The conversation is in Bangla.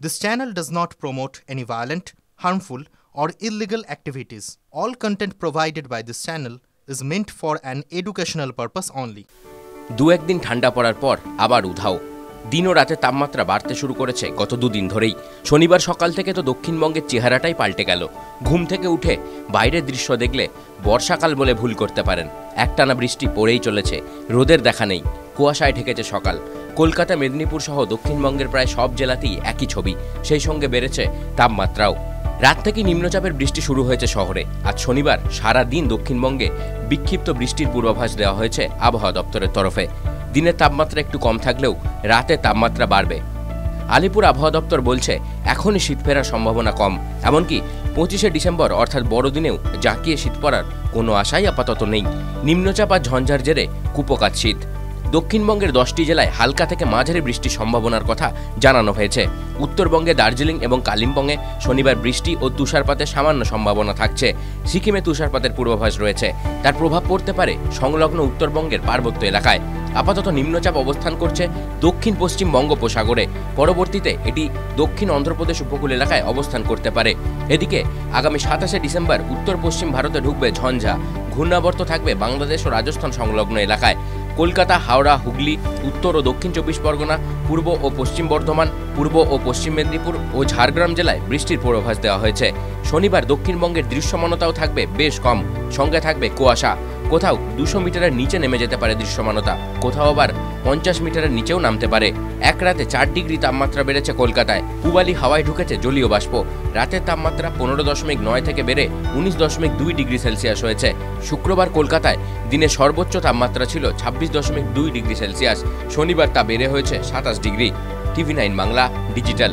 This channel does not promote any violent, harmful, or illegal activities. All content provided by this channel is meant for an educational purpose only. দু একদিন ঠান্ডা পড়ার পর আবার উধাও। দিন ও রাতে তাপমাত্রা বাড়তে শুরু করেছে গত দুদিন ধরেই। শনিবার সকাল থেকে তো দক্ষিণবঙ্গের চেহারাটাই পাল্টে গেল। ঘুম থেকে উঠে বাইরের দৃশ্য দেখলে বর্ষাকাল বলে ভুল করতে পারেন। একটানা বৃষ্টি পড়েই চলেছে, রোদের দেখা নেই, কুয়াশায় ঢেকেছে সকাল। কলকাতা, মেদিনীপুর সহ দক্ষিণবঙ্গের প্রায় সব জেলাতেই একই ছবি, সেই সঙ্গে বেড়েছে তাপমাত্রাও। রাত থেকে নিম্নচাপের বৃষ্টি শুরু হয়েছে শহরে। আজ শনিবার সারা দিন দক্ষিণবঙ্গে বিক্ষিপ্ত বৃষ্টির পূর্বাভাস দেওয়া হয়েছে আবহাওয়া দপ্তরের তরফে। দিনের তাপমাত্রা একটু কম থাকলেও রাতে তাপমাত্রা বাড়বে। আলিপুর আবহাওয়া দপ্তর বলছে এখনই শীত ফেরার সম্ভাবনা কম, এমনকি 25শে ডিসেম্বর অর্থাৎ বড়দিনেও জাঁকিয়ে শীত পড়ার কোনো আশাই আপাতত নেই। নিম্নচাপ আর ঝঞ্ঝার জেরে কুপোকাত শীত। দক্ষিণবঙ্গের 10টি জেলায় হালকা থেকে মাঝারি বৃষ্টির সম্ভাবনার কথা জানানো হয়েছে। উত্তরবঙ্গে দার্জিলিং এবং কালিম্পংয়ে শনিবার বৃষ্টি ও তুষারপাতের সামান্য সম্ভাবনা থাকছে। সিকিমে তুষারপাতের পূর্বাভাস রয়েছে, তার প্রভাব পড়তে পারে সংলগ্ন উত্তরবঙ্গের পার্বত্য এলাকায়। আপাতত নিম্নচাপ অবস্থান করছে দক্ষিণ পশ্চিম বঙ্গোপসাগরে। পরবর্তীতে এটি দক্ষিণ অন্ধ্রপ্রদেশ উপকূল এলাকায় অবস্থান করতে পারে। এদিকে আগামী 27শে ডিসেম্বর উত্তর পশ্চিম ভারতে ঢুকবে ঝঞ্ঝা। ঘূর্ণাবর্ত থাকবে বাংলাদেশ ও রাজস্থান সংলগ্ন এলাকায়। কলকাতা, হাওড়া, হুগলি, উত্তর ও দক্ষিণ 24 পরগনা, পূর্ব ও পশ্চিম বর্ধমান, পূর্ব ও পশ্চিম মেদিনীপুর ও ঝাড়গ্রাম জেলায় বৃষ্টির পূর্বাভাস দেওয়া হয়েছে। শনিবার দক্ষিণবঙ্গের দৃশ্যমানতাও থাকবে বেশ কম, সঙ্গে থাকবে কুয়াশা। কোথাও 200 মিটারের নিচে নেমে যেতে পারে দৃশ্যমানতা, কোথাও আবার 50 মিটারের নিচেও নামতে পারে। এক রাতে 4 ডিগ্রি তাপমাত্রা বেড়েছে কলকাতায়। পূবালি হাওয়ায় ঢুকেছে জলীয় বাষ্প। রাতের তাপমাত্রা 15.9 থেকে বেড়ে 19.2 ডিগ্রি সেলসিয়াস হয়েছে। শুক্রবার কলকাতায় দিনের সর্বোচ্চ তাপমাত্রা ছিল 26.2 ডিগ্রি সেলসিয়াস। শনিবার তা বেড়ে হয়েছে 27 ডিগ্রি। TV9 Bangla digital.